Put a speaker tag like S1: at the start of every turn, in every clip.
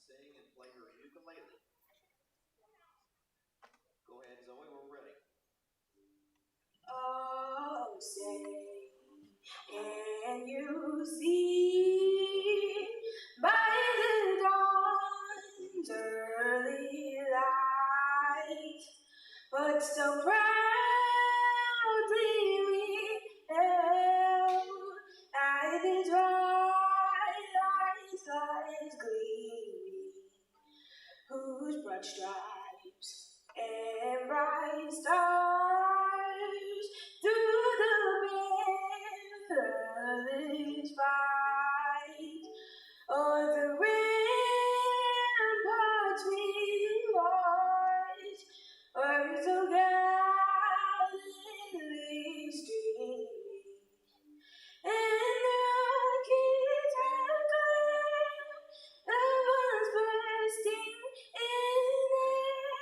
S1: sing and play her ukulele. Go ahead, Zoe, we're ready.
S2: Oh, say, can you see by the dawn's early light what so proudly we held as the twilight lies gleaming, whose broad stripes and bright stars through the perilous fight o'er the ramparts we watched were so gallantly streaming, and the rockets acclaim, the guns bursting in air,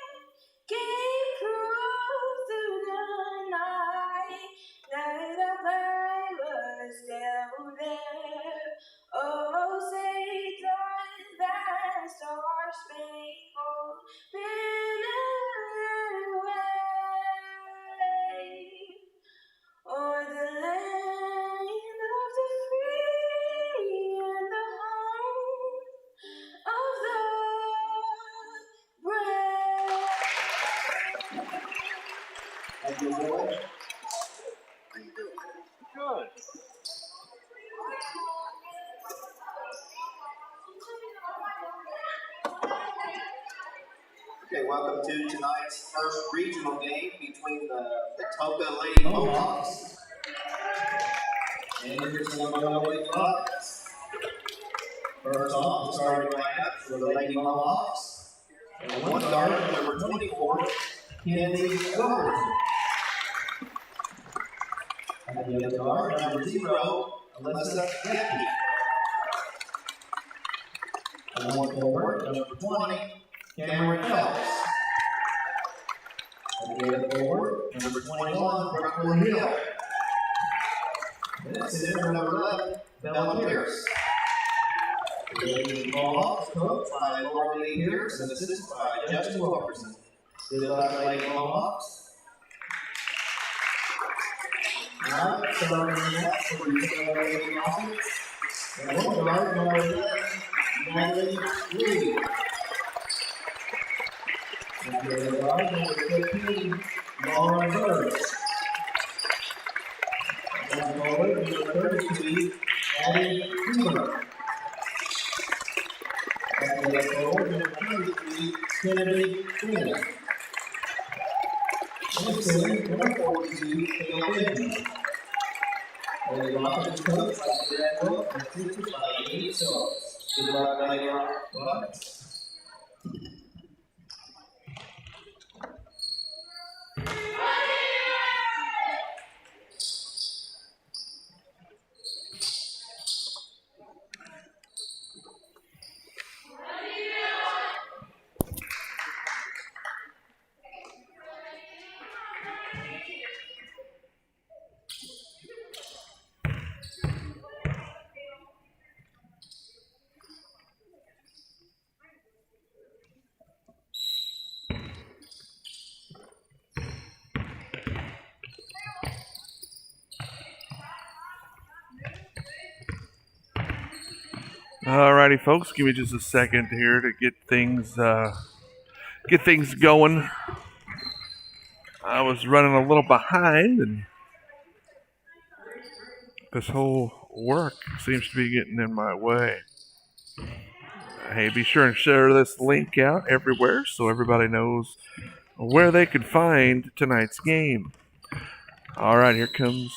S2: came cruise through the night, that the flame was still there. Oh, say does that star-spangled banner wave o'er the land of the free and the home of the brave.
S1: Thank you, Zoe. Good. Okay, welcome to tonight's first regional game between the Patoka Lady Mohawks and the Selmaville Lady Bucks. First off, the starting lineup for the Lady Mohawks. And one guard, number 24, Kenzie Wilkerson. And the other guard, number 0, Alyssa Gecky. And one forward, number 20, Cameron Phelps. And the other forward, number 21, Brooklyn Hill. And center, number 11, Bella Pierce. The Lady Mohawks coached by Laura Lee Pierce and assisted by Justin Wilkerson. Good luck, Lady Mohawks. Now, starting the net for the Lady Mohawks. And one guard, number 11, Natalie Lee. And the other guard, number 15, Lauren Burns. And forward, number 32, Addie Cooper. And the other forward, number 33, Kennedy Quinn. And center, number 42, Phil Benton. And the offense coached by Grant Wilk and assisted by Amy Sills. Good luck, Lady Bucks.
S3: Alrighty, folks, give me just a second here to get things going. I was running a little behind, and this whole work seems to be getting in my way. Hey, be sure and share this link out everywhere so everybody knows where they can find tonight's game. Alright, here comes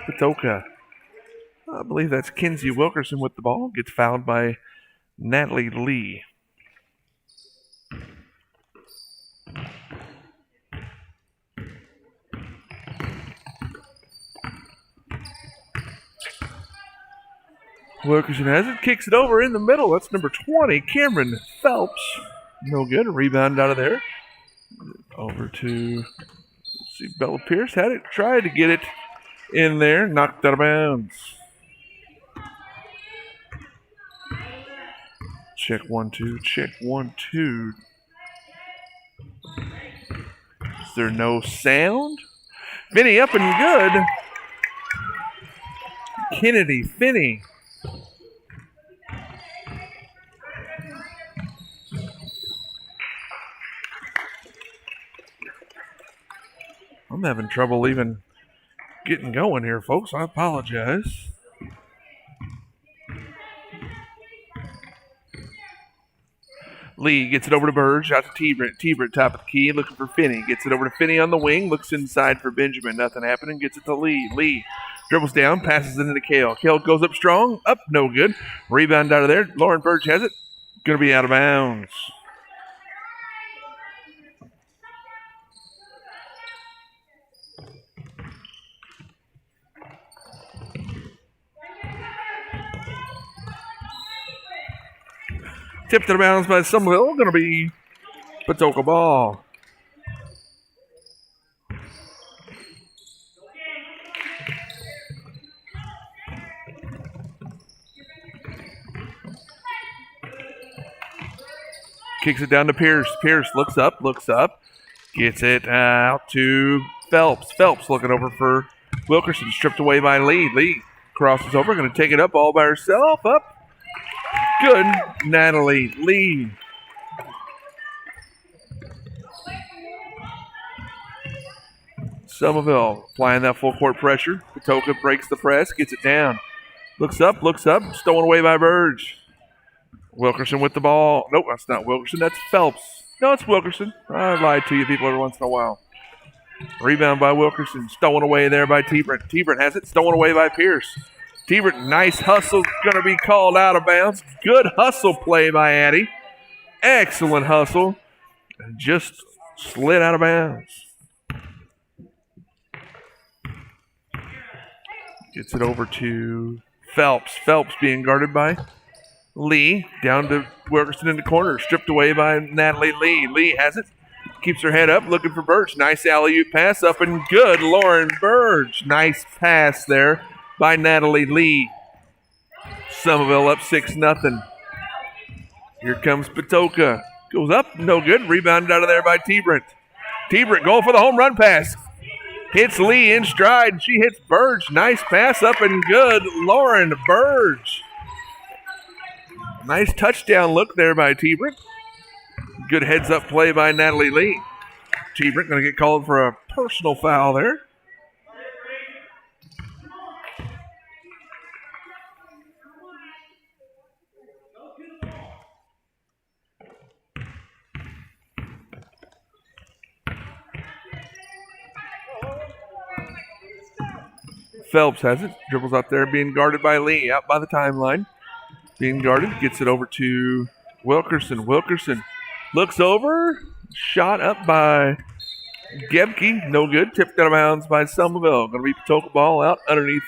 S3: Patoka. I believe that's Kenzie Wilkerson with the ball. Gets fouled by Natalie Lee. Wilkerson has it, kicks it over in the middle. That's number 20, Cameron Phelps. No good. A rebound out of there. Over to, let's see, Bella Pierce had it, tried to get it in there, knocked out of bounds. Check 1 2. Check 1 2. Is there no sound? Finney up and good. Kennedy, Finney. I'm having trouble even getting going here, folks. I apologize. Lee gets it over to Burge, out to T-Britt. T-Britt top of the key, looking for Finney. Gets it over to Finney on the wing, looks inside for Benjamin. Nothing happening, gets it to Lee. Lee dribbles down, passes it into Kale. Kale goes up strong, up, no good. Rebound out of there. Lauren Burge has it. Going to be out of bounds. Tipped out of bounds by Selmaville. Going to be Patoka ball. Kicks it down to Pierce. Pierce looks up. Gets it out to Phelps. Phelps looking over for Wilkerson. Stripped away by Lee. Lee crosses over. Going to take it up all by herself. Up. Good. Natalie Lee. Selmaville applying that full court pressure. Patoka breaks the press. Gets it down. Looks up. Stolen away by Burge. Wilkerson with the ball. Nope, that's not Wilkerson. That's Phelps. No, it's Wilkerson. I lied to you people every once in a while. Rebound by Wilkerson. Stolen away there by T-Britt. T-Britt has it. Stolen away by Pierce. T-Britt, nice hustle. Going to be called out of bounds. Good hustle play by Addie. Excellent hustle. Just slid out of bounds. Gets it over to Phelps. Phelps being guarded by Lee. Down to Wilkerson in the corner. Stripped away by Natalie Lee. Lee has it. Keeps her head up, looking for Burge. Nice alley-oop pass up and good. Lauren Burge. Nice pass there by Natalie Lee. Selmaville up 6-0. Here comes Patoka. Goes up, no good. Rebounded out of there by T-Britt. T-Britt going for the home run pass. Hits Lee in stride. She hits Burge. Nice pass up and good. Lauren Burge. Nice touchdown look there by T-Britt. Good heads-up play by Natalie Lee. T-Britt going to get called for a personal foul there. Phelps has it. Dribbles up there, being guarded by Lee. Out by the timeline. Being guarded. Gets it over to Wilkerson. Wilkerson looks over. Shot up by Gebke. No good. Tipped out of bounds by Selmaville. Going to be Patoka ball out underneath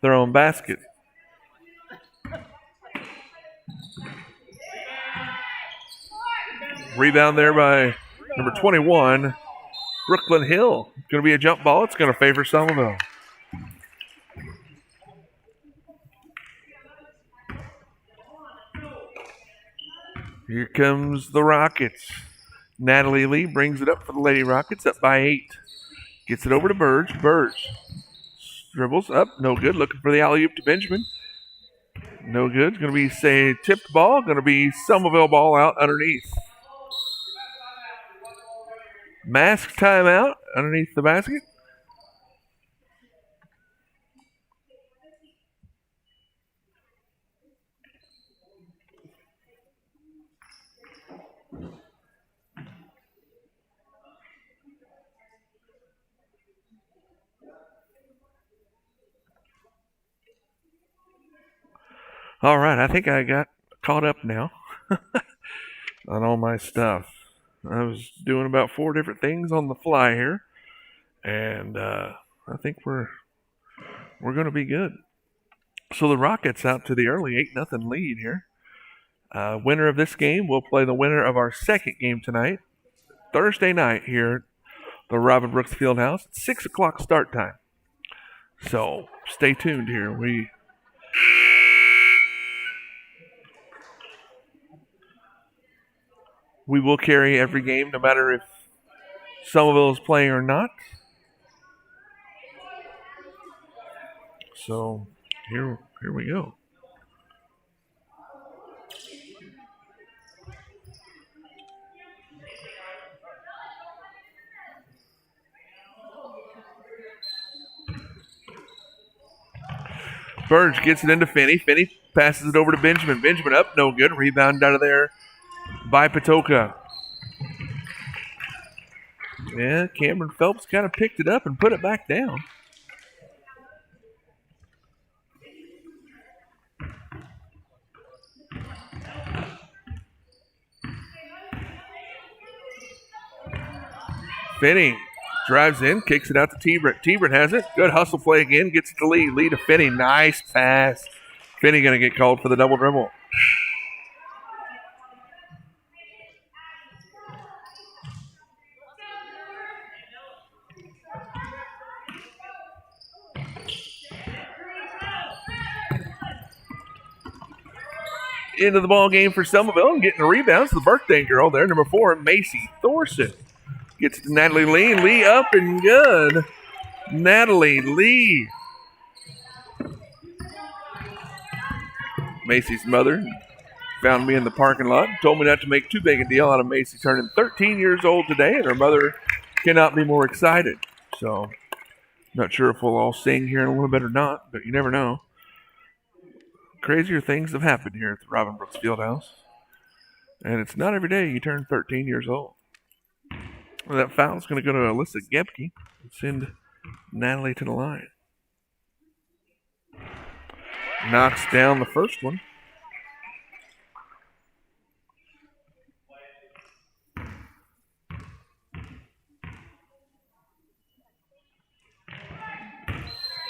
S3: their own basket. Rebound there by number 21, Brooklyn Hill. Going to be a jump ball. It's going to favor Selmaville. Here comes the Rockets. Natalie Lee brings it up for the Lady Rockets, up by 8. Gets it over to Burge. Burge dribbles up, no good. Looking for the alley-oop to Benjamin. No good. Going to be, tipped ball. Going to be Selmaville ball out underneath. Mask timeout underneath the basket. All right, I think I got caught up now on all my stuff. I was doing about 4 different things on the fly here, and I think we're going to be good. So the Rockets out to the early 8-0 lead here. Winner of this game will play the winner of our second game tonight, Thursday night here at the Robin Brooks Fieldhouse. 6 o'clock start time. So stay tuned here. We will carry every game, no matter if Selmaville is playing or not. So here we go. Burge gets it into Finney. Finney passes it over to Benjamin. Benjamin up, no good. Rebound out of there by Patoka. Yeah, Cameron Phelps kind of picked it up and put it back down. Finney drives in, kicks it out to T-Britt. T-Britt has it. Good hustle play again. Gets it to Lee. Lee to Finney. Nice pass. Finney going to get called for the double dribble. Into the ball game for Selmaville and getting the rebounds. The birthday girl there, number 4, Macy Thorson. Gets it to Natalie Lee. Lee up and good. Natalie Lee. Macy's mother found me in the parking lot. Told me not to make too big a deal out of Macy turning 13 years old today, and her mother cannot be more excited. So, not sure if we'll all sing here in a little bit or not, but you never know. Crazier things have happened here at the Robin Brooks Fieldhouse. And it's not every day you turn 13 years old. Well, that foul's going to go to Alyssa Gebke and send Natalie to the line. Knocks down the first one.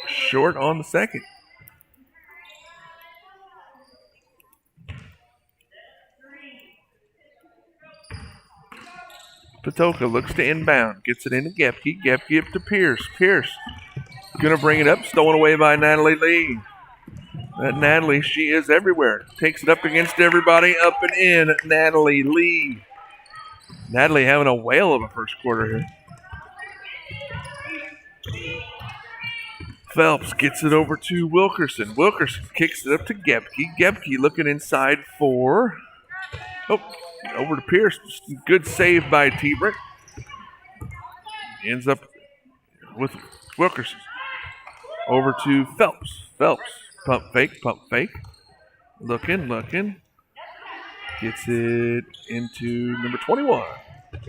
S3: Short on the second. Patoka looks to inbound. Gets it into Gebke. Gebke up to Pierce. Pierce going to bring it up. Stolen away by Natalie Lee. That Natalie, she is everywhere. Takes it up against everybody. Up and in. Natalie Lee. Natalie having a whale of a first quarter here. Phelps gets it over to Wilkerson. Wilkerson kicks it up to Gebke. Gebke looking inside for... Oh, over to Pierce. Good save by T-Britt. Ends up with Wilkerson. Over to Phelps. Phelps. Pump fake, pump fake. Looking. Gets it into number 21.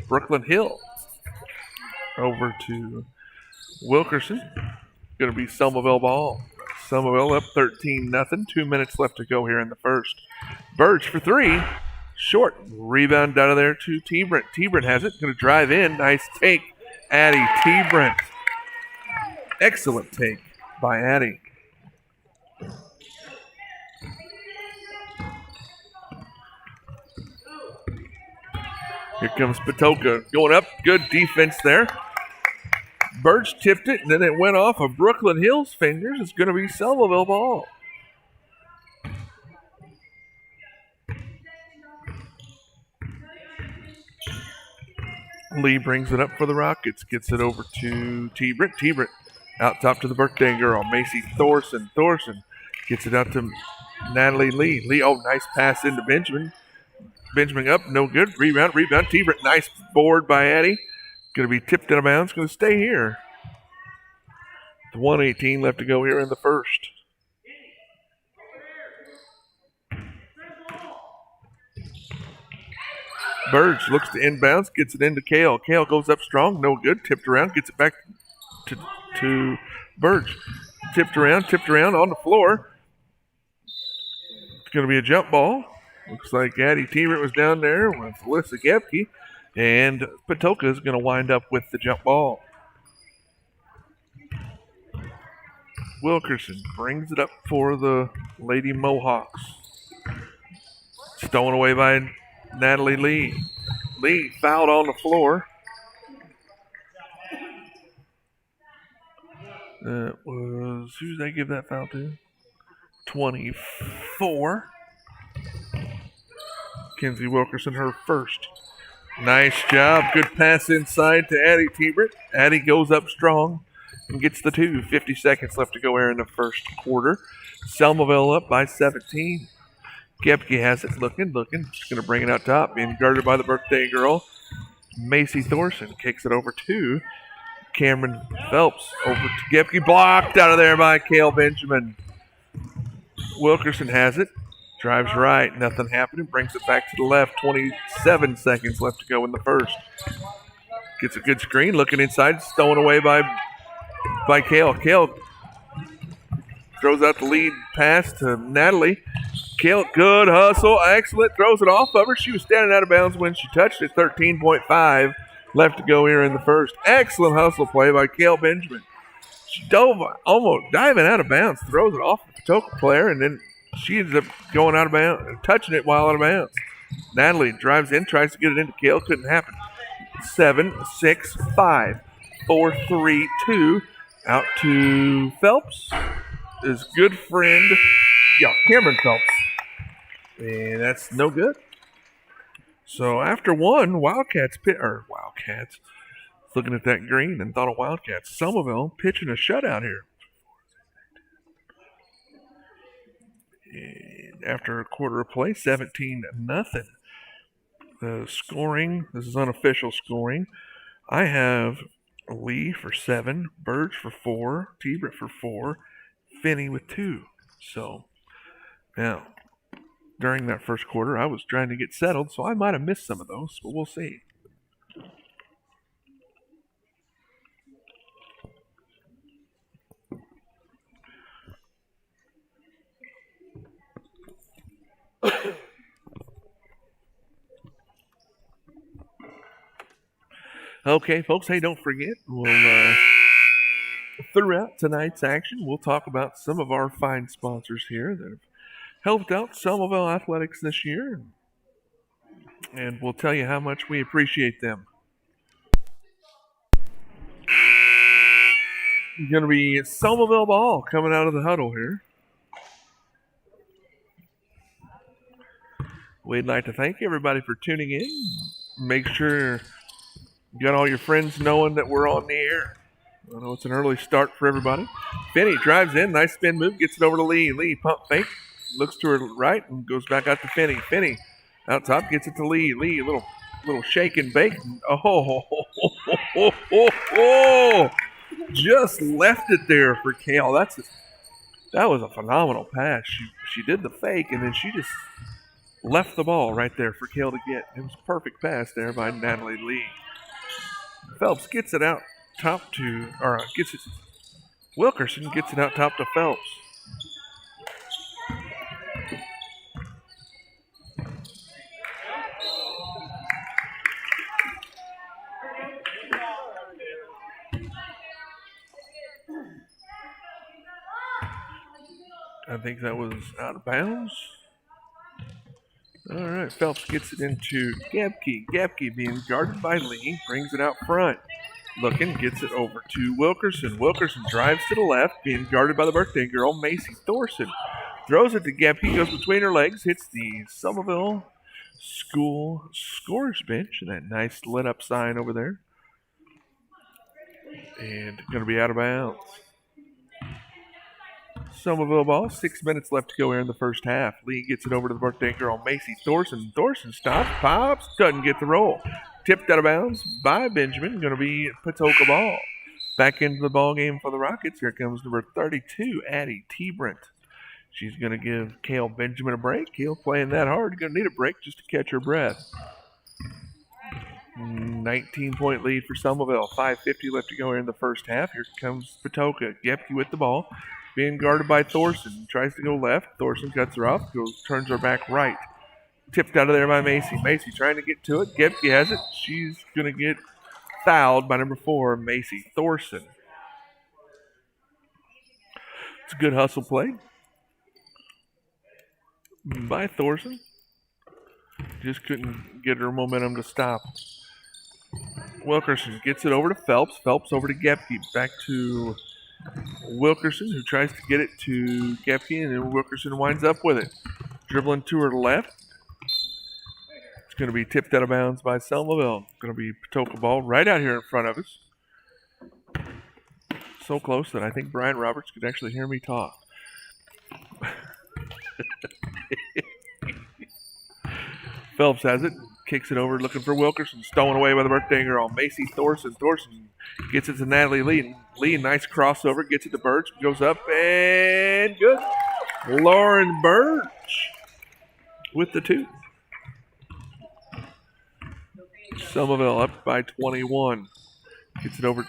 S3: Brooklyn Hill. Over to Wilkerson. Going to be Selmaville ball. Selmaville up 13-0. 2 minutes left to go here in the first. Burge for 3. Short. Rebound out of there to T-Britt. T-Britt has it. Going to drive in. Nice take. Addie T-Britt. Excellent take by Addie. Here comes Patoka going up. Good defense there. Burge tipped it, and then it went off of Brooklyn Hill's fingers. It's going to be Selmaville ball. Lee brings it up for the Rockets. Gets it over to T-Britt. T-Britt out top to the birthday girl, Macy Thorson. Thorson gets it out to Natalie Lee. Lee, oh, nice pass into Benjamin. Benjamin up, no good. Rebound. T-Britt, nice board by Addie. Going to be tipped out of bounds. Going to stay here. 1:18 left to go here in the first. Burge looks to inbounds, gets it into Kale. Kale goes up strong, no good. Tipped around, gets it back to Burge. Tipped around on the floor. It's going to be a jump ball. Looks like Addie T-Britt was down there with Alyssa Gebke. And Patoka is going to wind up with the jump ball. Wilkerson brings it up for the Lady Mohawks. Stolen away by Natalie Lee. Lee fouled on the floor. That was, who did they give that foul to? 24. Kenzie Wilkerson, her first. Nice job. Good pass inside to Addie Tebert. Addie goes up strong and gets the 2. 50 seconds left to go here in the first quarter. Selmaville up by 17. Gepke has it. Looking. Just going to bring it out top. Being guarded by the birthday girl. Macy Thorson kicks it over to Cameron Phelps. Over to Gepke. Blocked out of there by Cale Benjamin. Wilkerson has it. Drives right. Nothing happening. Brings it back to the left. 27 seconds left to go in the first. Gets a good screen. Looking inside. Stolen away by Cale. Cale throws out the lead pass to Natalie. Cale, good hustle. Excellent. Throws it off of her. She was standing out of bounds when she touched it. 13.5 left to go here in the first. Excellent hustle play by Cale Benjamin. She dove, almost diving out of bounds. Throws it off the Patoka player, and then she ends up going out of bounds, touching it while out of bounds. Natalie drives in, tries to get it into Cale. Couldn't happen. 7, 6, 5, 4, 3, 2. Out to Phelps. His good friend, Cameron Phelps. And that's no good. So after one, Wildcats, looking at that green and thought of Wildcats. Selmaville pitching a shutout here. And after a quarter of play, 17-0. The scoring, this is unofficial scoring. I have Lee for 7, Burge for 4, Tebert for 4, Finney with 2. So now, during that first quarter, I was trying to get settled, so I might have missed some of those, but we'll see. Okay, folks, hey, don't forget, throughout tonight's action, we'll talk about some of our fine sponsors here that have helped out Selmaville Athletics this year, and we'll tell you how much we appreciate them. Going to be Selmaville ball coming out of the huddle here. We'd like to thank everybody for tuning in. Make sure you got all your friends knowing that we're on the air. I know it's an early start for everybody. Finney drives in, nice spin move, gets it over to Lee. Lee pump fake, looks to her right and goes back out to Finney. Finney out top gets it to Lee. Lee, a little shake and bake. Just left it there for Cale. That was a phenomenal pass. She did the fake and then she just left the ball right there for Cale to get. It was a perfect pass there by Natalie Lee. Phelps gets it out top to, Wilkerson gets it out top to Phelps. I think that was out of bounds. All right, Phelps gets it into Gepke. Gepke being guarded by Lee, brings it out front. Looking, gets it over to Wilkerson. Wilkerson drives to the left, being guarded by the birthday girl, Macy Thorson. Throws it to Gepke, goes between her legs, hits the Selmaville School Scores bench, and that nice lit up sign over there. And going to be out of bounds. Selmaville ball, 6 minutes left to go here in the first half. Lee gets it over to the birthday girl, Macy Thorson. Thorson stops, pops, doesn't get the roll. Tipped out of bounds by Benjamin. Going to be Patoka ball. Back into the ball game for the Rockets. Here comes number 32, Addie Tebert. She's going to give Cale Benjamin a break. Cale playing that hard. Going to need a break just to catch her breath. 19-point lead for Selmaville. 5:50 left to go here in the first half. Here comes Patoka. Gepke with the ball. Being guarded by Thorson. Tries to go left. Thorson cuts her off. Turns her back right. Tipped out of there by Macy. Macy trying to get to it. Gepke has it. She's going to get fouled by number 4, Macy Thorson. It's a good hustle play by Thorson. Just couldn't get her momentum to stop. Wilkerson gets it over to Phelps. Phelps over to Gepke. Back to Wilkerson, who tries to get it to Gepke, and then Wilkerson winds up with it. Dribbling to her left. It's going to be tipped out of bounds by Selmaville. Going to be Patoka ball right out here in front of us. So close that I think Brian Roberts could actually hear me talk. Phelps has it, kicks it over, looking for Wilkerson, stolen away by the birthday girl, Macy Thorson. Thorson gets it to Natalie Lee. Lee, nice crossover, gets it to Birch, goes up, and good. Lauren Birch with the 2. Selmaville up by 21. Gets it over.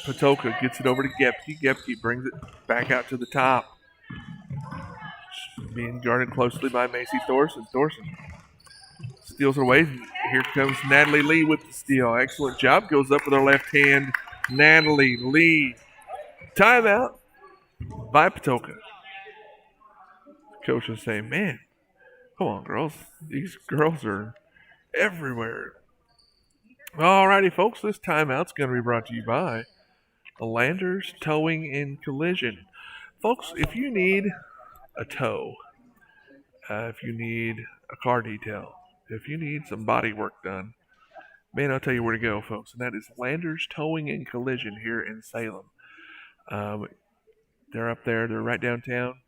S3: Patoka gets it over to Gepke. Gepke brings it back out to the top. Being guarded closely by Macy Thorson. Thorson steals it away. Here comes Natalie Lee with the steal. Excellent job. Goes up with her left hand. Natalie Lee. Timeout by Patoka. Coach is saying, man, come on, girls. These girls are everywhere. Alrighty, folks. This timeout's going to be brought to you by Landers Towing and Collision. Folks, if you need a tow, if you need a car detail, if you need some body work done, man, I'll tell you where to go, folks. And that is Landers Towing and Collision here in Salem. They're up there. They're right downtown.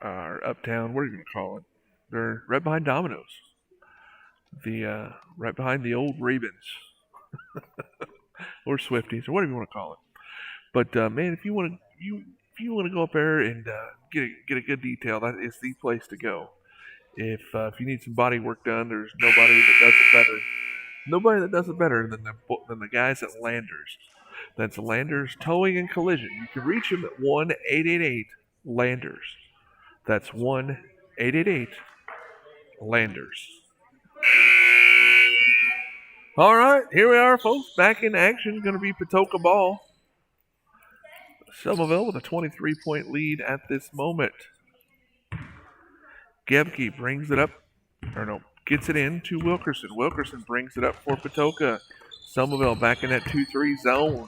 S3: Or uptown. What are you going to call it? They're right behind Domino's. Right behind the old Ravens. Or Swifties, or whatever you want to call it. But man, if you want to go up there and get a good detail, that is the place to go. If you need some body work done, there's nobody that does it better. Nobody that does it better than the guys at Landers. That's Landers Towing and Collision. You can reach them at 1-888-LANDERS. That's 1-888-LANDERS. All right, here we are, folks. Back in action. Going to be Patoka ball. Selmaville with a 23-point lead at this moment. Gebke brings it up, gets it in to Wilkerson. Wilkerson brings it up for Patoka. Selmaville back in that 2-3 zone.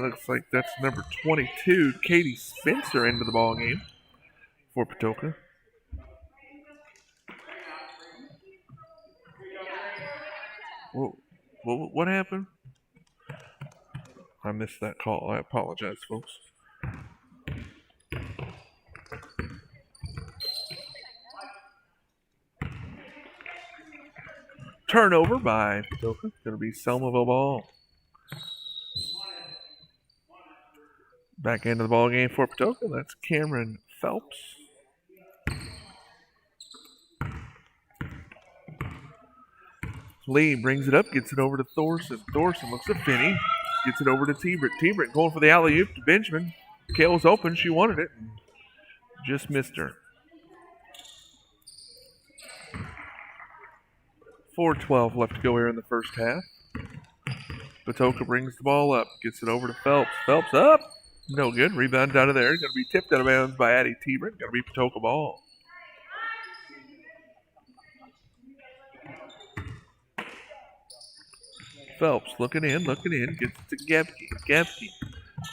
S3: Looks like that's number 22, Katie Spencer, into the ball game for Patoka. Whoa, what happened? I missed that call. I apologize, folks. Turnover by Patoka. Going to be Selmaville ball. Back into the ball game for Patoka. That's Cameron Phelps. Lee brings it up, gets it over to Thorson. Thorson looks at Finney, gets it over to T-Britt. T-Britt going for the alley-oop to Benjamin. Kale was open. She wanted it. And just missed her. 4:12 left to go here in the first half. Patoka brings the ball up, gets it over to Phelps. Phelps up. No good. Rebound out of there. Going to be tipped out of bounds by Addie T-Britt. Going to be Patoka ball. Phelps looking in, gets it to Gebke. Gebke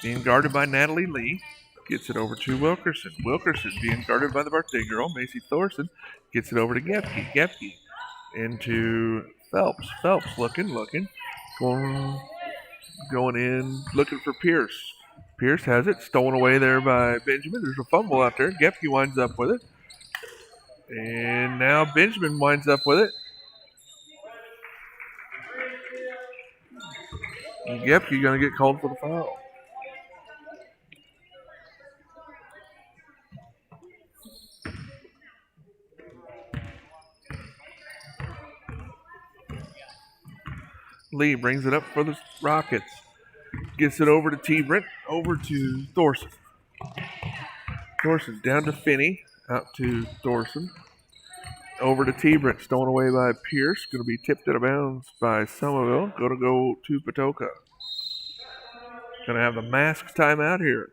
S3: being guarded by Natalie Lee, gets it over to Wilkerson. Wilkerson being guarded by the birthday girl, Macy Thorson, gets it over to Gebke. Gebke into Phelps. Phelps looking, going in, looking for Pierce. Pierce has it, stolen away there by Benjamin. There's a fumble out there. Gebke winds up with it. And now Benjamin winds up with it. Yep, you're going to get called for the foul. Lee brings it up for the Rockets. Gets it over to T-Britt, over to Thorson. Thorson down to Finney, out to Thorson. Over to T-Britt, stolen away by Pierce. Going to be tipped out of bounds by Selmaville. Going to go to Patoka. Going to have the mask timeout here.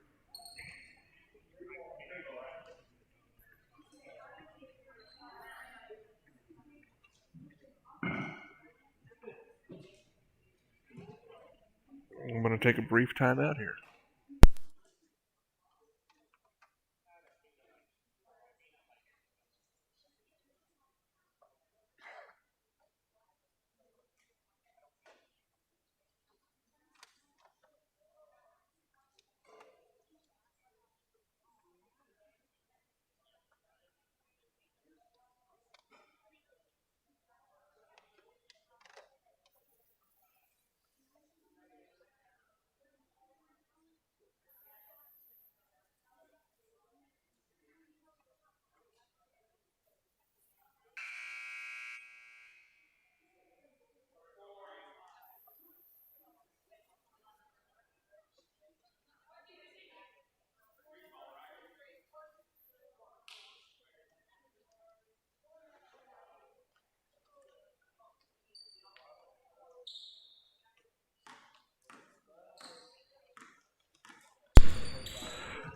S3: I'm going to take a brief timeout here.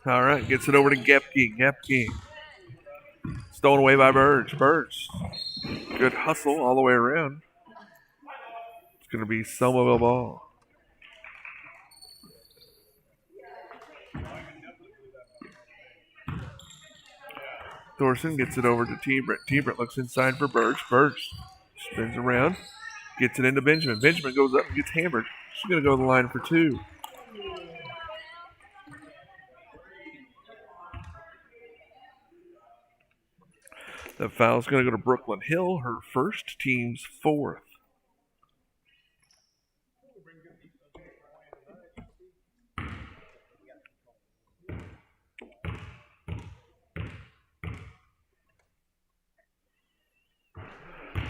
S3: All right, gets it over to Gepke. Gepke. Stolen away by Burge. Burge. Good hustle all the way around. It's going to be Selmaville ball. Thorson gets it over to T-Britt. T-Britt looks inside for Burge. Burge spins around. Gets it into Benjamin. Benjamin goes up and gets hammered. She's going to go to the line for 2. The foul's going to go to Brooklyn Hill, her first, team's 4th.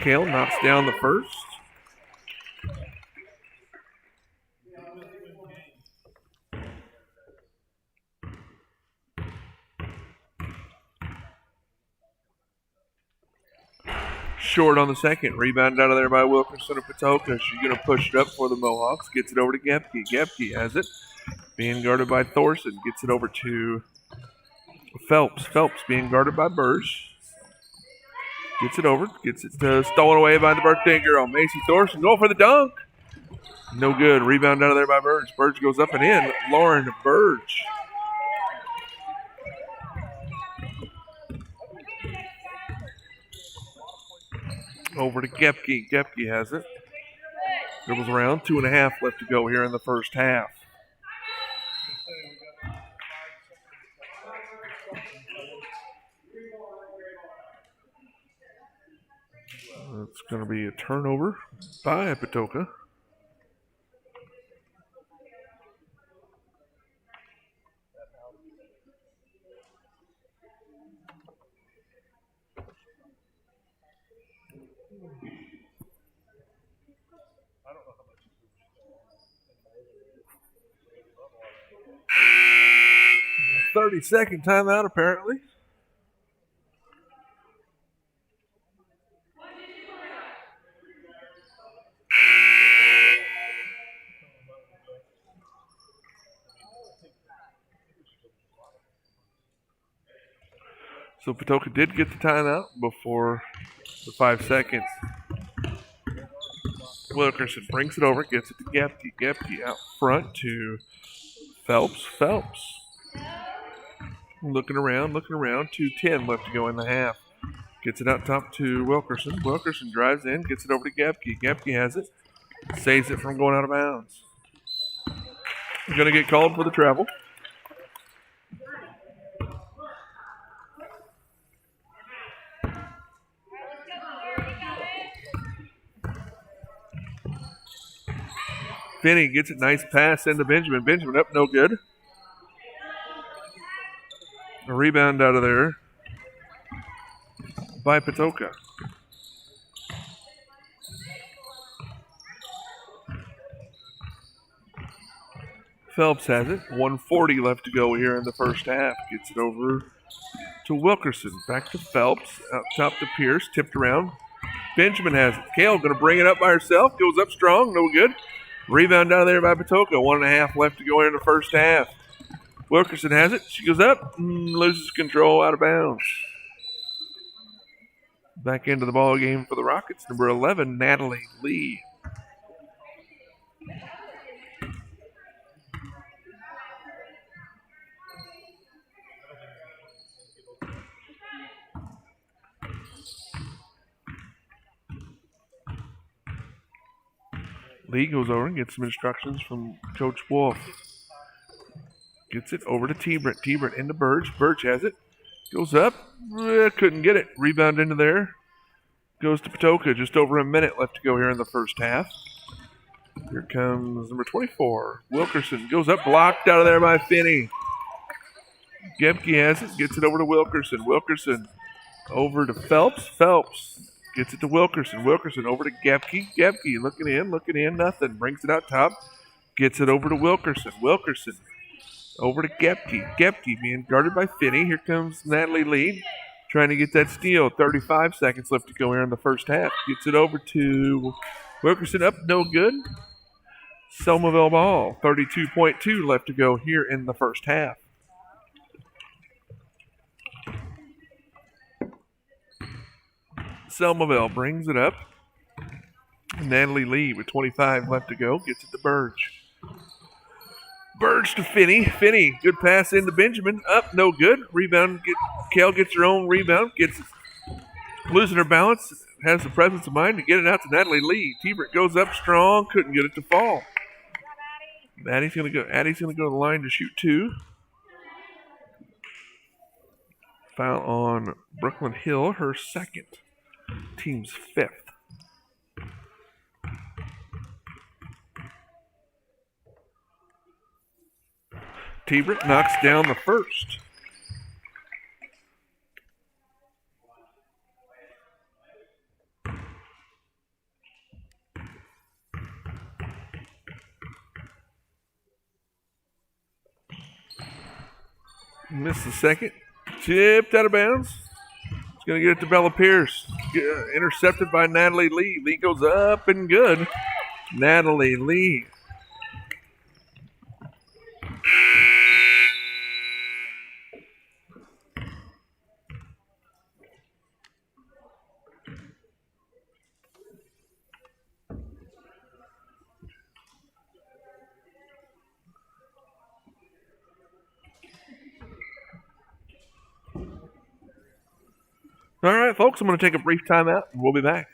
S3: Kale knocks down the first. Short on the second. Rebound out of there by Wilkerson of Patoka. She's going to push it up for the Mohawks. Gets it over to Gepke. Gepke has it. Being guarded by Thorson. Gets it over to Phelps. Phelps being guarded by Burge. Gets it over. Gets it stolen away by the birthday girl. Macy Thorson going for the dunk. No good. Rebound out of there by Burge. Burge goes up and in. Lauren Burge. Over to Gepke. Gepke has it. Dribbles around. 2.5 left to go here in the first half. It's going to be a turnover by Patoka. A 30-second timeout, apparently. So Patoka did get the timeout before the 5 seconds. Wilkerson brings it over, gets it to Gepke. Gepke out front to Phelps. Phelps. Looking around. 2:10 left to go in the half. Gets it out top to Wilkerson. Wilkerson drives in, gets it over to Gepke. Gepke has it. Saves it from going out of bounds. Going to get called for the travel. Finney gets it, nice pass into Benjamin. Benjamin up, no good. A rebound out of there by Patoka. Phelps has it. 1:40 left to go here in the first half. Gets it over to Wilkerson. Back to Phelps. Out top to Pierce. Tipped around. Benjamin has it. Kale going to bring it up by herself. Goes up strong. No good. Rebound down there by Patoka. 1.5 left to go here in the first half. Wilkerson has it. She goes up. Loses control, out of bounds. Back into the ball game for the Rockets. Number 11, Natalie Lee. Lee goes over and gets some instructions from Coach Wolf. Gets it over to T-Britt. T-Britt into Burge. Burge has it. Goes up. Couldn't get it. Rebound into there. Goes to Patoka. Just over a minute left to go here in the first half. Here comes number 24. Wilkerson goes up. Blocked out of there by Finney. Gepke has it. Gets it over to Wilkerson. Wilkerson over to Phelps. Phelps gets it to Wilkerson. Wilkerson over to Gepke. Gepke looking in. Nothing. Brings it out top. Gets it over to Wilkerson. Wilkerson over to Gepke. Gepke being guarded by Finney. Here comes Natalie Lee trying to get that steal. 35 seconds left to go here in the first half. Gets it over to Wilkerson. Up, no good. Selmaville ball. 32.2 left to go here in the first half. Selmaville brings it up. Natalie Lee with 25 left to go gets it to Burge. Burge to Finney. Finney, good pass into Benjamin. Up, no good. Rebound. Kale gets her own rebound. Gets losing her balance. Has the presence of mind to get it out to Natalie Lee. T-Brick goes up strong. Couldn't get it to fall. Addie's gonna go to the line to shoot 2. Foul on Brooklyn Hill, her second. Team's 5th. T-Brick knocks down the first. Missed the second. Tipped out of bounds. It's going to get it to Bella Pierce. Intercepted by Natalie Lee. Lee goes up and good. Natalie Lee. All right, folks, I'm going to take a brief timeout, and we'll be back.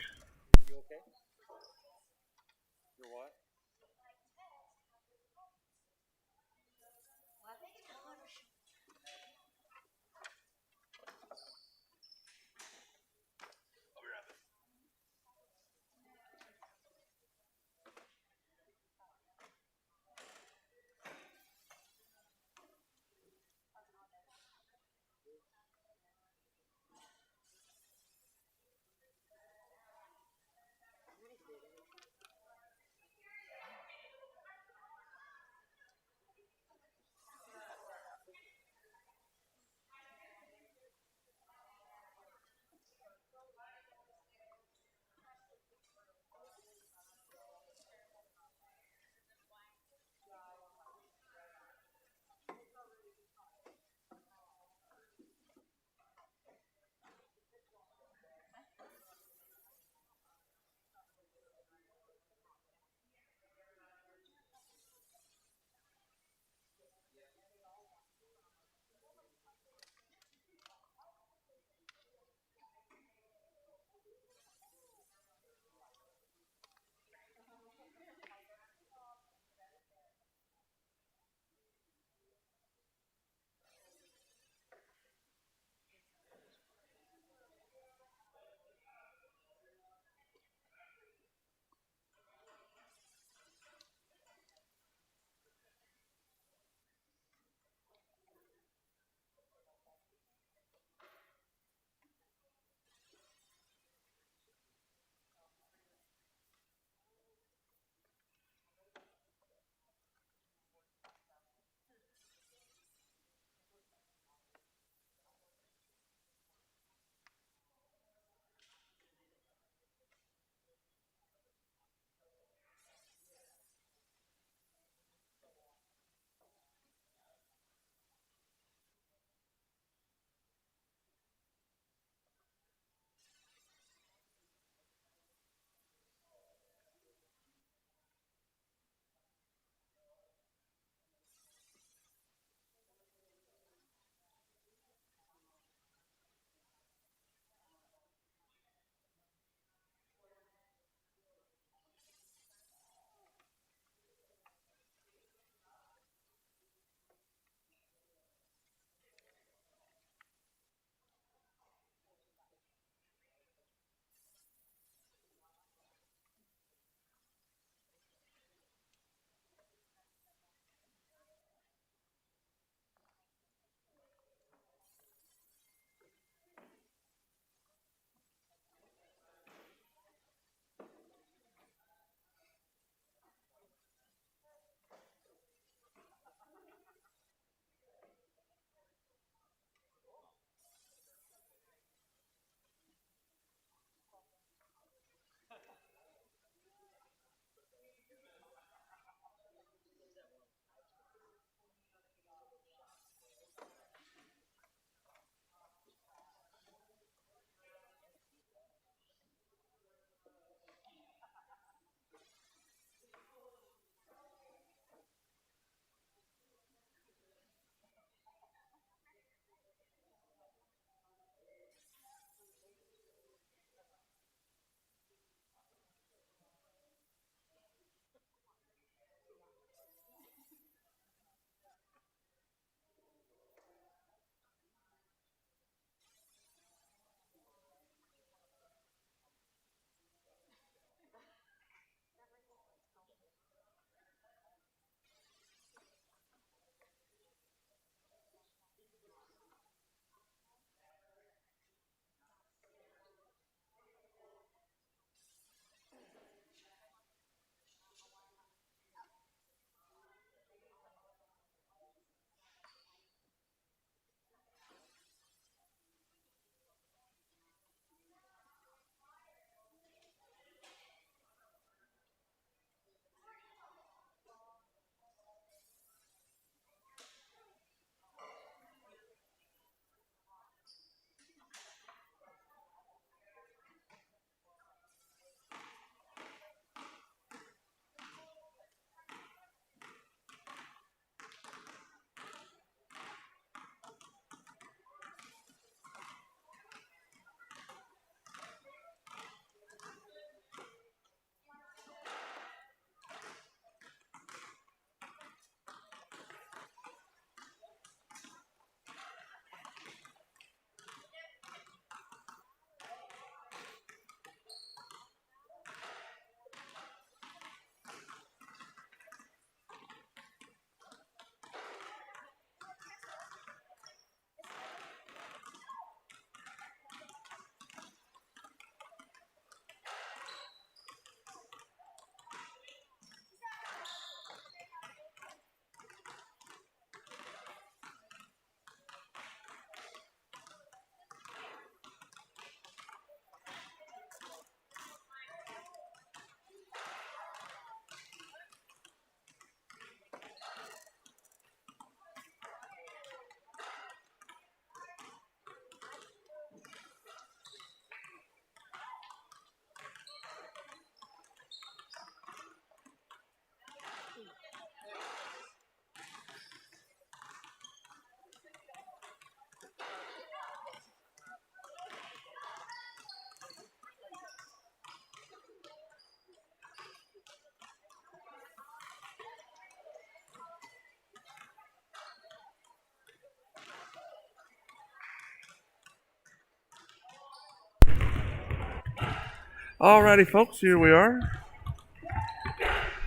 S3: Alrighty, folks, here we are.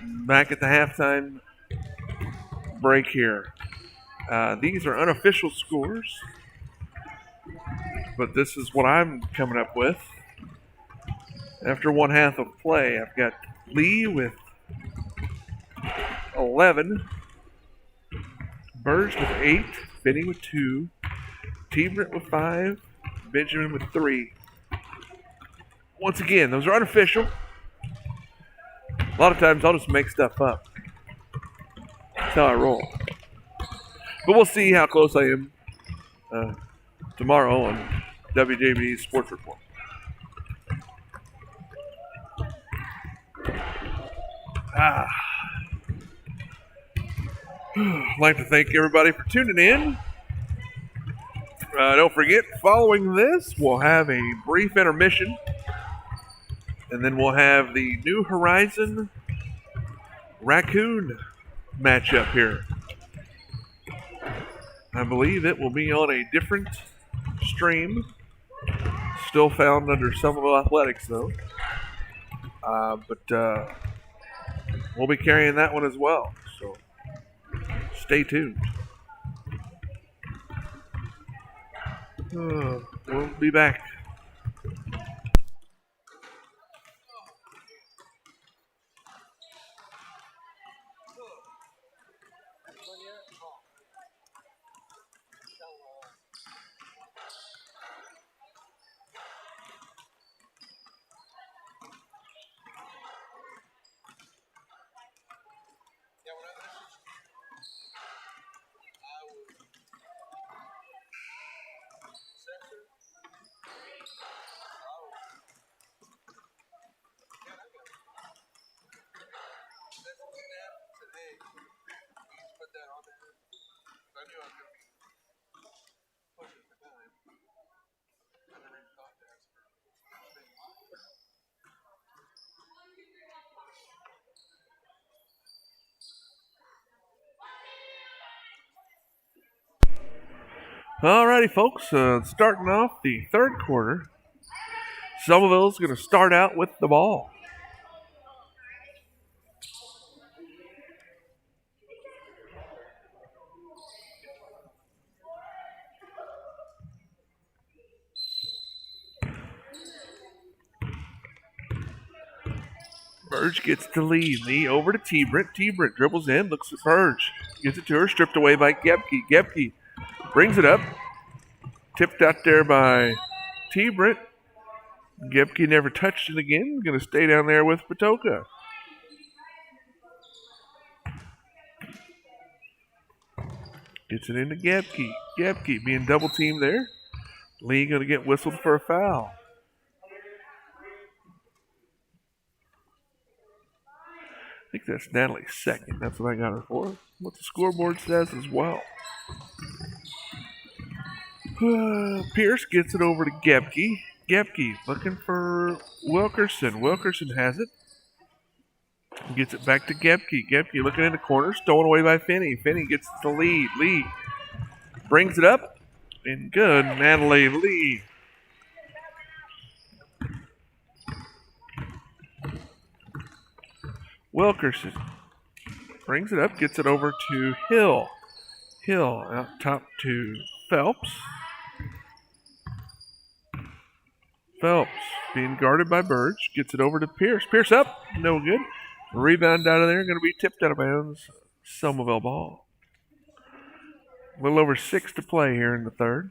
S3: Back at the halftime break here. These are unofficial scores, but this is what I'm coming up with. After one half of play, I've got Lee with 11, Burge with 8, Benny with 2, T-Brent with 5, Benjamin with 3. Once again, those are unofficial. A lot of times I'll just make stuff up. That's how I roll. But we'll see how close I am tomorrow on WJB's Sports Report. I'd like to thank everybody for tuning in. Don't forget, following this, we'll have a brief intermission. And then we'll have the New Horizon Raccoon matchup here. I believe it will be on a different stream. Still found under Selmaville Athletics, though. But we'll be carrying that one as well. So stay tuned. We'll be back. Alrighty, folks. Starting off the third quarter, Selmaville's going to start out with the ball. Burge gets the lead. Lee over to T-Brent. T-Brent dribbles in, looks at Burge. Gets it to her, stripped away by Gepke. Gepke brings it up. Tipped out there by T-Brent. Gepke never touched it again. Going to stay down there with Patoka. Gets it into Gepke. Gepke being double teamed there. Lee going to get whistled for a foul. I think that's Natalie's second. That's what I got her for. What the scoreboard says as well. Pierce gets it over to Gepke. Gepke looking for Wilkerson. Wilkerson has it. Gets it back to Gepke. Gepke looking in the corner. Stolen away by Finney. Finney gets the lead. Lee brings it up. And good. Natalie Lee. Wilkerson brings it up. Gets it over to Hill. Hill out top to Phelps. Phelps being guarded by Burge. Gets it over to Pierce. Pierce up. No good. Rebound out of there. Going to be tipped out of bounds. Selmaville ball. A little over 6 to play here in the third.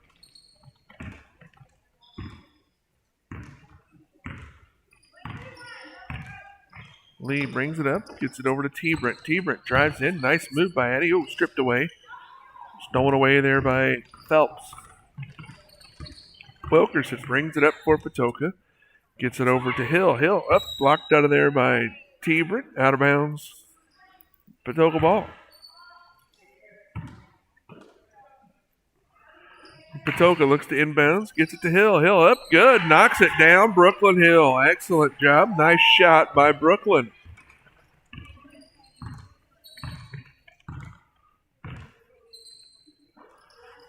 S3: Lee brings it up. Gets it over to T-Brent. T-Brent drives in. Nice move by Eddie. Oh, stripped away. Stolen away there by Phelps. Wilkerson brings it up for Patoka. Gets it over to Hill. Hill up. Blocked out of there by T-Brent. Out of bounds. Patoka ball. Patoka looks to inbounds. Gets it to Hill. Hill up. Good. Knocks it down. Brooklyn Hill. Excellent job. Nice shot by Brooklyn.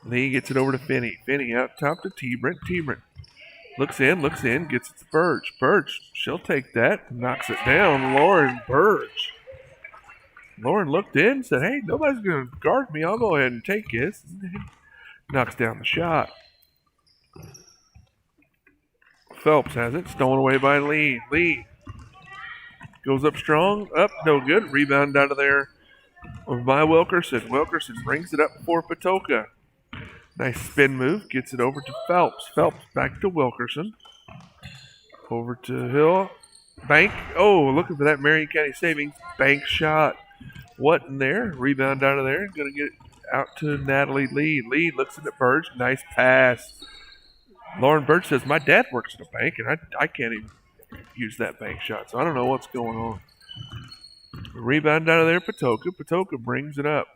S3: Lee gets it over to Finney. Finney out top to T-Brent. T-Brent Looks in, gets it to Burge. Burge, she'll take that, knocks it down. Lauren Burge. Lauren looked in, said, hey, nobody's going to guard me. I'll go ahead and take this. Knocks down the shot. Phelps has it, stolen away by Lee. Lee goes up strong, up, no good. Rebound out of there by Wilkerson. Wilkerson brings it up for Patoka. Nice spin move, gets it over to Phelps. Phelps back to Wilkerson. Over to Hill. Bank. Oh, looking for that Marion County Savings bank shot. What in there? Rebound out of there. Going to get it out to Natalie Lee. Lee looks at Burge. Nice pass. Lauren Burge says, my dad works at a bank, and I can't even use that bank shot, so I don't know what's going on. Rebound out of there, Patoka. Patoka brings it up.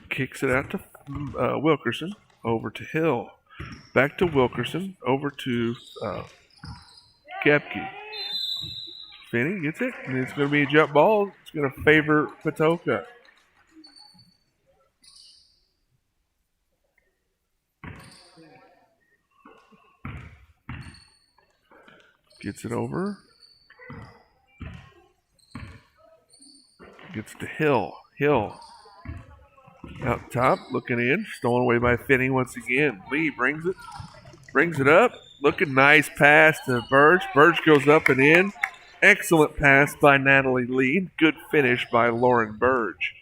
S3: Kicks it out to Wilkerson. Over to Hill. Back to Wilkerson. Over to Gepke. Finney gets it, and it's going to be a jump ball. It's going to favor Patoka. Gets it over. Gets to Hill. Hill. Out top, looking in. Stolen away by Finney once again. Lee brings it. Brings it up. Looking nice pass to Burge. Burge goes up and in. Excellent pass by Natalie Lee. Good finish by Lauren Burge.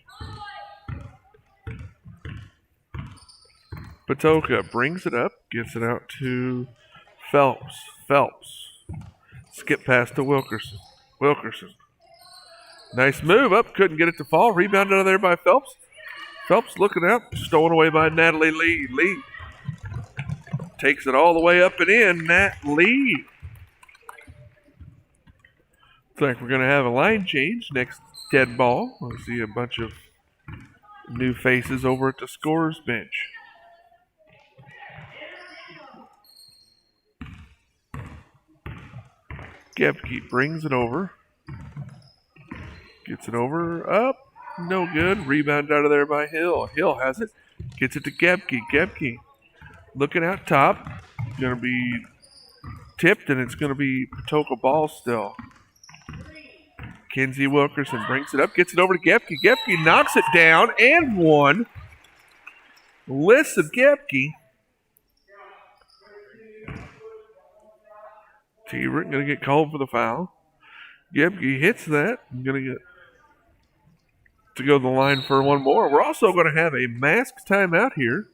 S3: Patoka brings it up. Gets it out to Phelps. Phelps. Skip pass to Wilkerson. Wilkerson. Nice move up. Couldn't get it to fall. Rebound out of there by Phelps. Phelps looking out. Stolen away by Natalie Lee. Lee takes it all the way up and in. Nat Lee. Looks like we're going to have a line change next dead ball. We'll see a bunch of new faces over at the scorer's bench. Gepke brings it over. Gets it over. Up. No good. Rebound out of there by Hill. Hill has it. Gets it to Gepke. Gepke looking out top. Going to be tipped, and it's going to be Patoka ball still. Kenzie Wilkerson brings it up. Gets it over to Gepke. Gepke knocks it down and one. Listen, Gepke. T-Rick going to get called for the foul. Gepke hits that. Going to get to go to the line for one more. We're also going to have a masked timeout here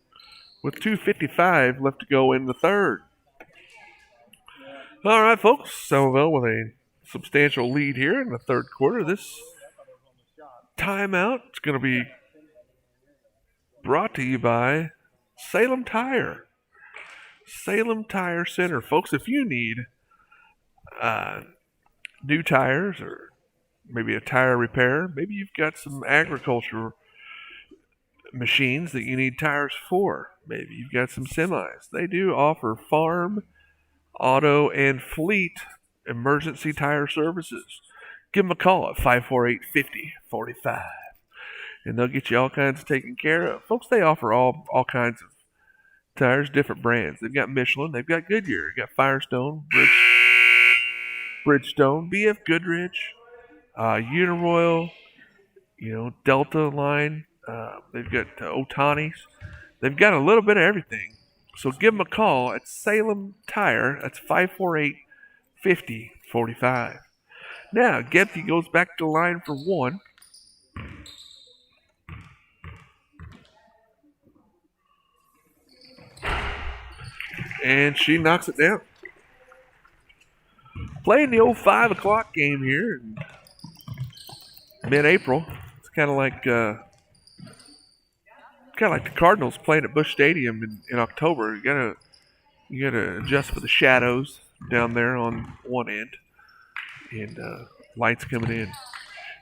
S3: with 2:55 left to go in the third. All right, folks. Selmaville with a substantial lead here in the third quarter. This timeout is going to be brought to you by Salem Tire. Salem Tire Center. Folks, if you need new tires or maybe a tire repair, maybe you've got some agriculture machines that you need tires for, maybe you've got some semis. They do offer farm, auto, and fleet emergency tire services. Give them a call at 548-5045 and they'll get you all kinds of taken care of. Folks, they offer all kinds of tires, different brands. They've got Michelin, they've got Goodyear, they've got Firestone, Bridgestone, BF Goodrich, Uniroyal, Delta line. They've got Otani's. They've got a little bit of everything. So give them a call at Salem Tire. That's 548-5045. Now, Gepke goes back to the line for one. And she knocks it down. Playing the old 5 o'clock game here in mid-April. It's kind of like the Cardinals playing at Busch Stadium in October. You gotta adjust for the shadows down there on one end, and lights coming in.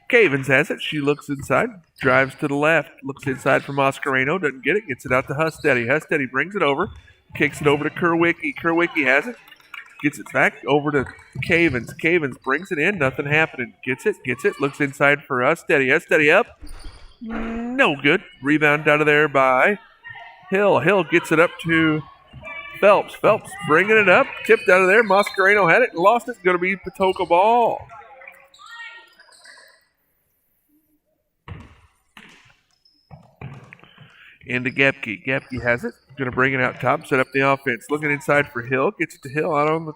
S3: Cavens has it. She looks inside, drives to the left, looks inside for Mascareno, doesn't get it, gets it out to Husteady. Husteady brings it over, kicks it over to Kerwicki. Kerwicki has it. Gets it back over to Cavens. Cavens brings it in. Nothing happening. Gets it. Looks inside for Husteady. Husteady up. No good. Rebound out of there by Hill gets it up to Phelps. Phelps bringing it up. Tipped out of there. Mascareno had it and lost it. Going to be Patoka ball. Into Gepke. Gepke has it. Going to bring it out top. Set up the offense. Looking inside for Hill. Gets it to Hill out on the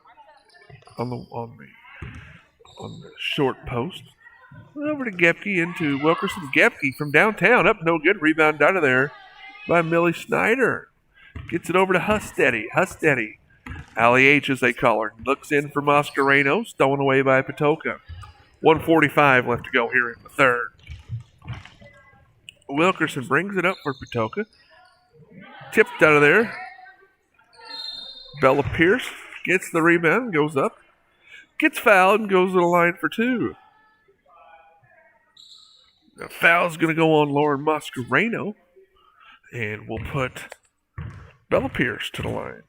S3: short post. Over to Gepke into Wilkerson. Gepke from downtown. Up no good. Rebound out of there by Millie Snyder. Gets it over to Husteady. Husteady. Allie H, as they call her. Looks in for Mascareno. Stolen away by Patoka. 1:45 left to go here in the third. Wilkerson brings it up for Patoka. Tipped out of there. Bella Pierce gets the rebound. Goes up. Gets fouled and goes to the line for two. The foul's going to go on Lauren Mascareno. And we'll put Bella Pierce to the line.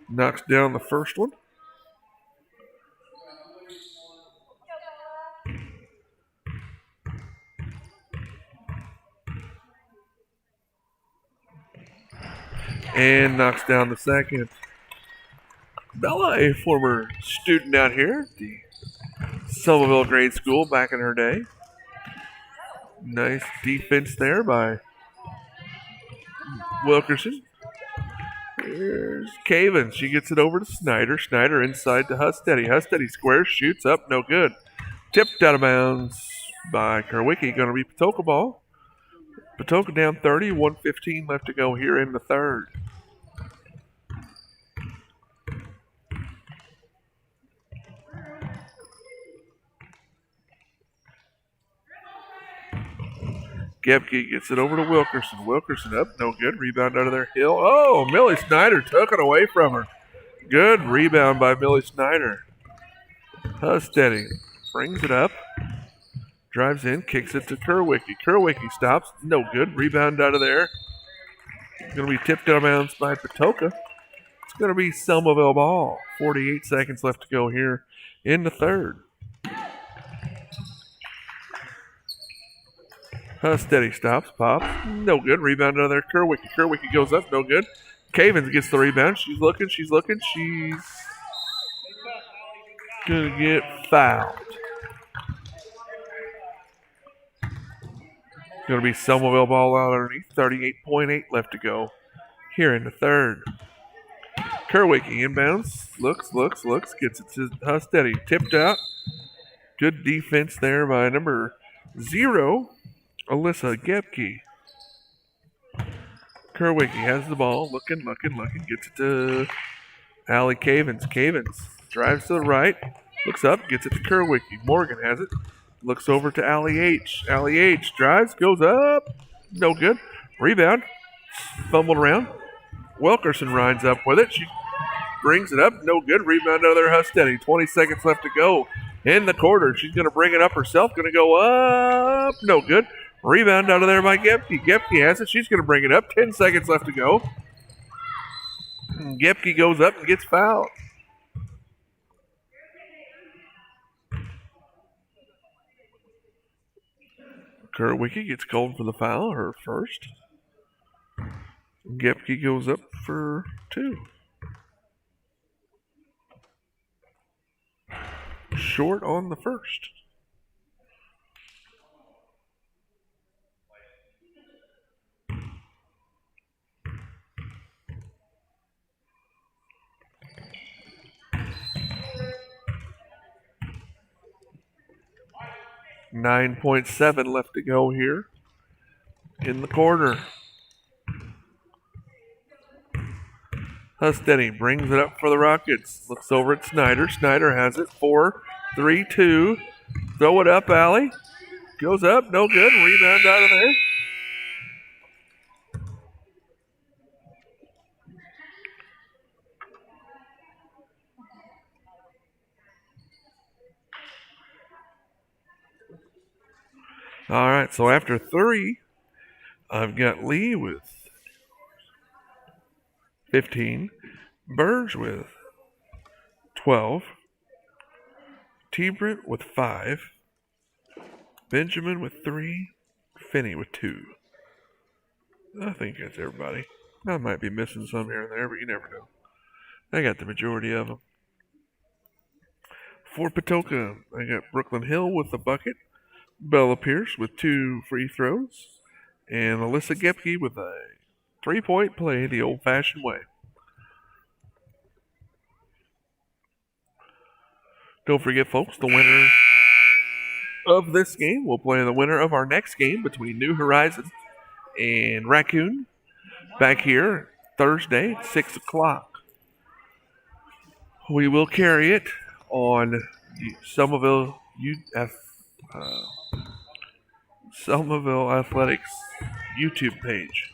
S3: Knocks down the first one. And knocks down the second. Bella, a former student out here at the Selmaville grade school back in her day. Nice defense there by Wilkerson. Here's Cavens. She gets it over to Snyder. Snyder inside to Husteady. Husteady squares, shoots up, no good. Tipped out of bounds by Kerwicki. Going to be Patoka ball. Patoka down 30, 1:15 left to go here in the third. Gepke gets it over to Wilkerson. Wilkerson up, no good. Rebound out of there. Hill. Oh, Millie Snyder took it away from her. Good rebound by Millie Snyder. Husteady brings it up. Drives in, kicks it to Kerwicki. Kerwicki stops. No good. Rebound out of there. Going to be tipped out of bounds by Patoka. It's going to be Selmaville ball. 48 seconds left to go here in the third. Husteady stops, pops. No good. Rebound out of there. Kerwicki. Kerwicki goes up. No good. Cavens gets the rebound. She's looking. She's going to get fouled. Going to be Selmaville ball out underneath. 38.8 left to go here in the third. Kerwicki inbounds. Looks. Gets it to Husteady. Tipped out. Good defense there by number 0, Alyssa Gepke. Kerwicki has the ball. Looking. Gets it to Allie Cavens. Cavens drives to the right. Looks up. Gets it to Kerwicki. Morgan has it. Looks over to Allie H. Allie H drives. Goes up. No good. Rebound. Fumbled around. Wilkerson rides up with it. She brings it up. No good. Rebound out of there. Husteady. 20 seconds left to go in the quarter. She's going to bring it up herself. Going to go up. No good. Rebound out of there by Gepke. Gepke has it. She's going to bring it up. 10 seconds left to go. Gepke goes up and gets fouled. Kerwicki gets called for the foul, her first. Gepke goes up for 2. Short on the first. $9.7 left to go here in the quarter. Husteady brings it up for the Rockets. Looks over at Snyder. Snyder has it. 4, 3, 2. Throw it up, Allie. Goes up. No good. Rebound out of there. All right, so after 3, I've got Lee with 15, Burge with 12, T-Britt with 5, Benjamin with 3. Finney with 2. I think that's everybody. I might be missing some here and there, but you never know. I got the majority of them. For Patoka, I got Brooklyn Hill with a bucket, Bella Pierce with 2 free throws, and Alyssa Gepke with a 3-point play the old-fashioned way. Don't forget, folks, the winner of this game will play the winner of our next game between New Horizons and Raccoon back here Thursday at 6 o'clock. We will carry it on the Selmaville Athletics YouTube page.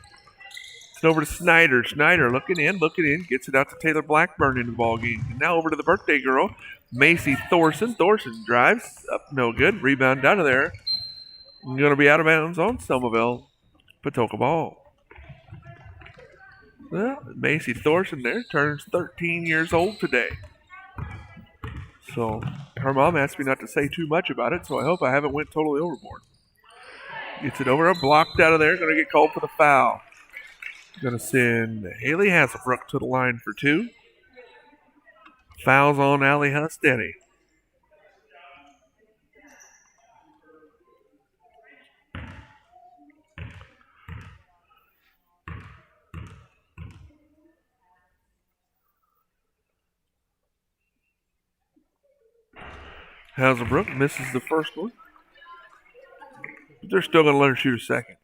S3: It's over to Snyder. Snyder looking in, gets it out to Taylor Blackburn into the ball game. And now over to the birthday girl, Macy Thorson. Thorson drives up, no good. Rebound out of there. Going to be out of bounds on Selmaville. Patoka ball. Well, Macy Thorson there turns 13 years old today. So her mom asked me not to say too much about it, so I hope I haven't went totally overboard. Gets it over, blocked out of there. Going to get called for the foul. Going to send Haley Hasselbrook to the line for 2. Fouls on Allie Hustetti. Hasselbrook misses the first one. But they're still going to let her shoot a second.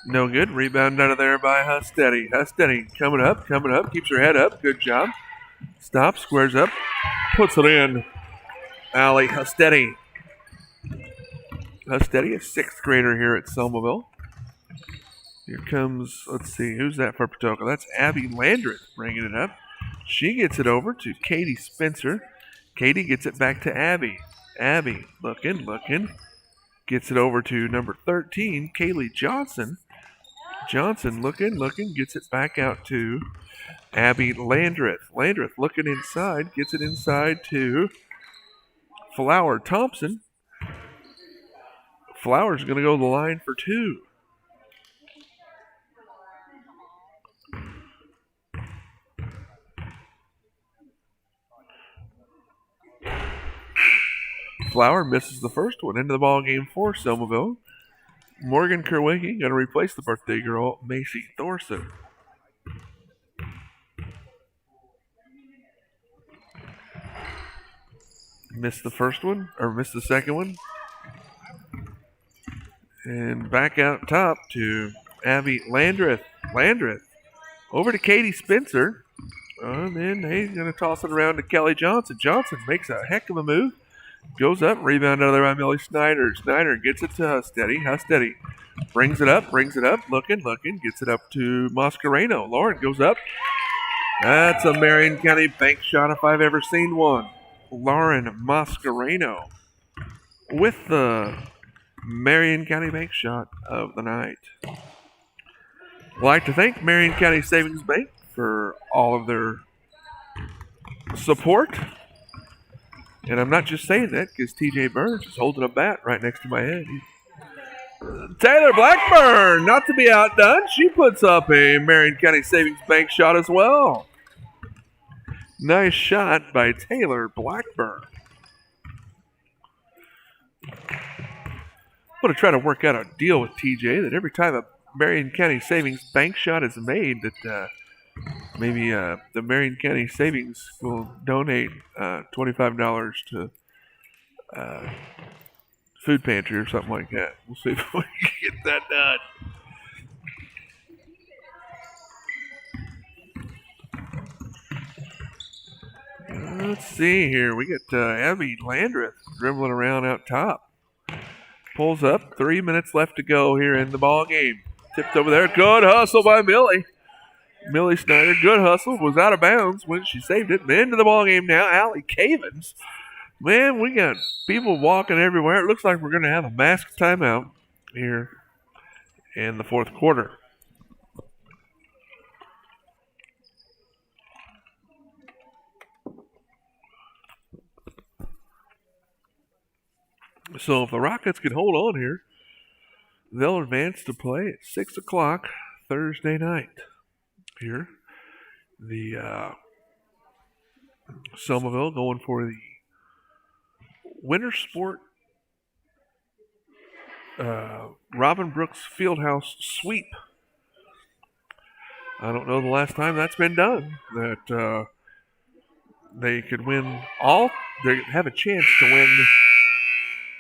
S3: No good. Rebound out of there by Hustetti. Hustetti coming up, keeps her head up. Good job. Stops, squares up, puts it in. Allie Hustetti. Hustetti, a 6th grader here at Selmaville. Here comes, let's see, who's that for Patoka? That's Abby Landreth bringing it up. She gets it over to Katie Spencer. Katie gets it back to Abby. Abby looking. Gets it over to number 13, Kaylee Johnson. Johnson looking, gets it back out to Abby Landreth. Landreth looking inside, gets it inside to Flower Thompson. Flower's going to go to the line for 2. Flower misses the first one into the ball game for Selmaville. Morgan Kerwicki going to replace the birthday girl, Macy Thorson. Missed the first one, or missed the second one. And back out top to Abby Landreth. Landreth over to Katie Spencer. And then he's going to toss it around to Kelly Johnson. Johnson makes a heck of a move. Goes up, rebound out of there by Millie Snyder. Snyder gets it to Hustetti. Hustetti brings it up, looking, gets it up to Mascareno. Lauren goes up. That's a Marion County bank shot if I've ever seen one. Lauren Mascareno with the Marion County bank shot of the night. I'd like to thank Marion County Savings Bank for all of their support. And I'm not just saying that because TJ Burns is holding a bat right next to my head. Taylor Blackburn, not to be outdone, she puts up a Marion County Savings Bank shot as well. Nice shot by Taylor Blackburn. I'm going to try to work out a deal with TJ that every time a Marion County Savings Bank shot is made that maybe the Marion County Savings will donate $25 to food pantry or something like that. We'll see if we can get that done. Let's see here. We got Abby Landreth dribbling around out top. Pulls up. 3 minutes left to go here in the ball game. Tipped over there. Good hustle by Millie. Millie Snyder, good hustle, was out of bounds when she saved it. Into the ball game now, Allie Cavens. Man, we got people walking everywhere. It looks like we're going to have a masked timeout here in the fourth quarter. So if the Rockets can hold on here, they'll advance to play at 6 o'clock Thursday night here. The Selmaville going for the Winter Sport Robin Brooks Fieldhouse sweep. I don't know the last time that's been done. That they could win all. They have a chance to win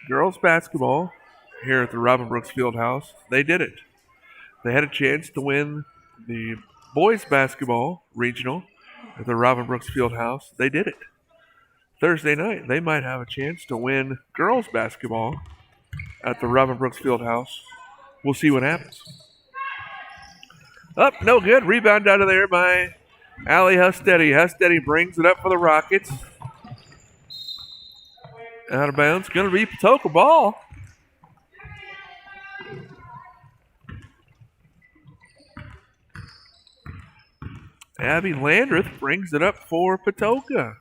S3: girls basketball here at the Robin Brooks Fieldhouse. They did it. They had a chance to win the boys basketball regional at the Robin Brooks Fieldhouse. They did it. Thursday night, they might have a chance to win girls basketball at the Robin Brooks Fieldhouse. We'll see what happens. Up, no good. Rebound out of there by Allie Husteady. Husteady brings it up for the Rockets. Out of bounds. Going to be Patoka ball. Abby Landreth brings it up for Patoka.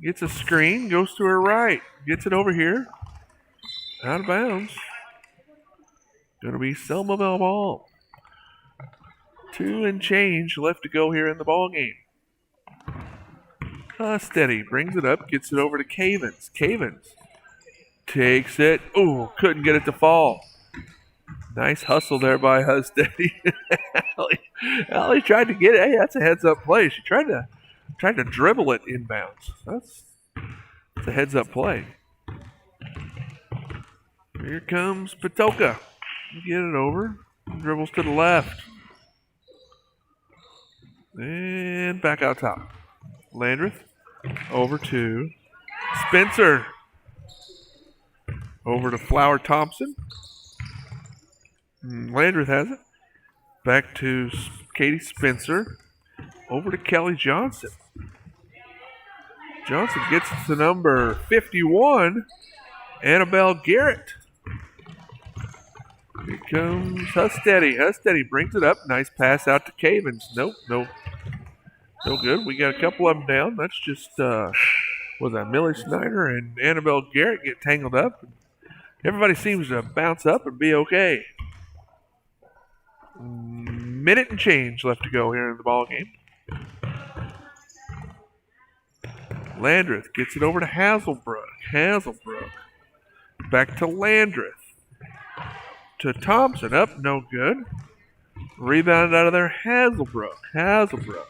S3: Gets a screen, goes to her right. Gets it over here. Out of bounds. Going to be Selmaville ball. 2 and change left to go here in the ball game. Steady brings it up, gets it over to Cavens. Cavens takes it. Ooh, couldn't get it to fall. Nice hustle there by Steady. Allie tried to get it. Hey, that's a heads-up play. She tried to dribble it inbounds. That's a heads-up play. Here comes Patoka. Get it over. Dribbles to the left. And back out top. Landreth over to Spencer. Over to Flower Thompson. Landreth has it. Back to Katie Spencer. Over to Kelly Johnson. Johnson gets it to number 51, Annabelle Garrett. Here comes Husteady. Husteady brings it up. Nice pass out to Cavens. Nope. No good. We got a couple of them down. That's just, was that Millie Snyder and Annabelle Garrett get tangled up. Everybody seems to bounce up and be okay. Minute and change left to go here in the ball game. Landreth gets it over to Hazelbrook. Hazelbrook. Back to Landreth. To Thompson. Up, no good. Rebound out of there, Hazelbrook. Hazelbrook.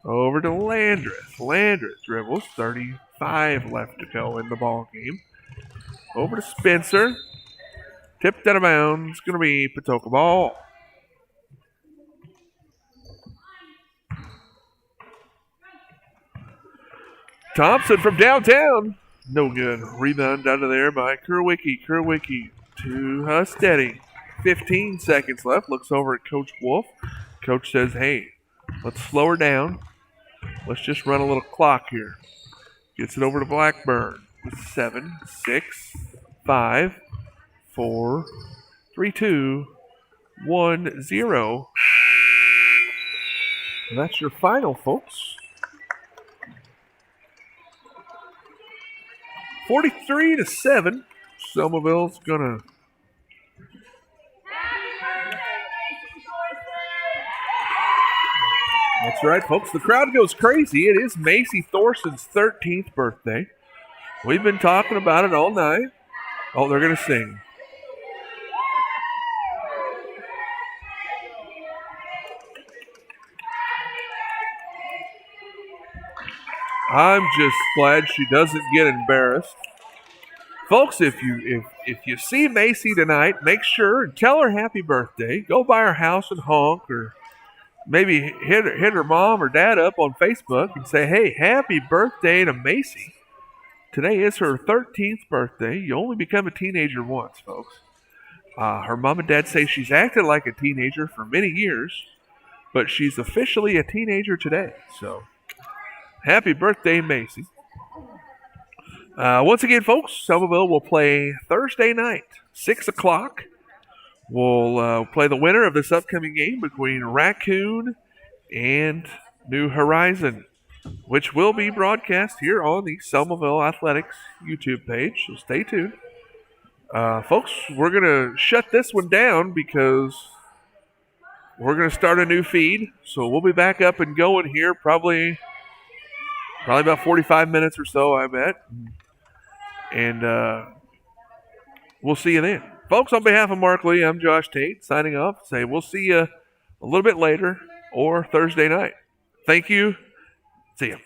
S3: Over to Landreth. Landreth dribbles. 35 left to go in the ball game. Over to Spencer. Tipped out of bounds. Going to be Patoka ball. Thompson from downtown. No good. Rebound out of there by Kerwicki. Kerwicki to Husteady. 15 seconds left. Looks over at Coach Wolf. Coach says, hey, let's slow her down. Let's just run a little clock here. Gets it over to Blackburn. 7, 6, 5, 4, 3, 2, 1, 0. And that's your final, folks. 43-7. Selmaville's gonna. That's right, folks. The crowd goes crazy. It is Macy Thorson's 13th birthday. We've been talking about it all night. Oh, they're gonna sing. I'm just glad she doesn't get embarrassed. Folks, if you see Macy tonight, make sure and tell her happy birthday. Go by her house and honk, or maybe hit her mom or dad up on Facebook and say, hey, happy birthday to Macy. Today is her 13th birthday. You only become a teenager once, folks. Her mom and dad say she's acted like a teenager for many years, but she's officially a teenager today. So, happy birthday, Macy. Once again, folks, Selmaville will play Thursday night, 6 o'clock. We'll play the winner of this upcoming game between Raccoon and New Horizon. which will be broadcast here on the Selmaville Athletics YouTube page. So stay tuned. Folks, we're going to shut this one down because we're going to start a new feed. So we'll be back up and going here probably about 45 minutes or so, I bet. And we'll see you then. Folks, on behalf of Mark Lee, I'm Josh Tate signing off. Say we'll see you a little bit later or Thursday night. Thank you. See you.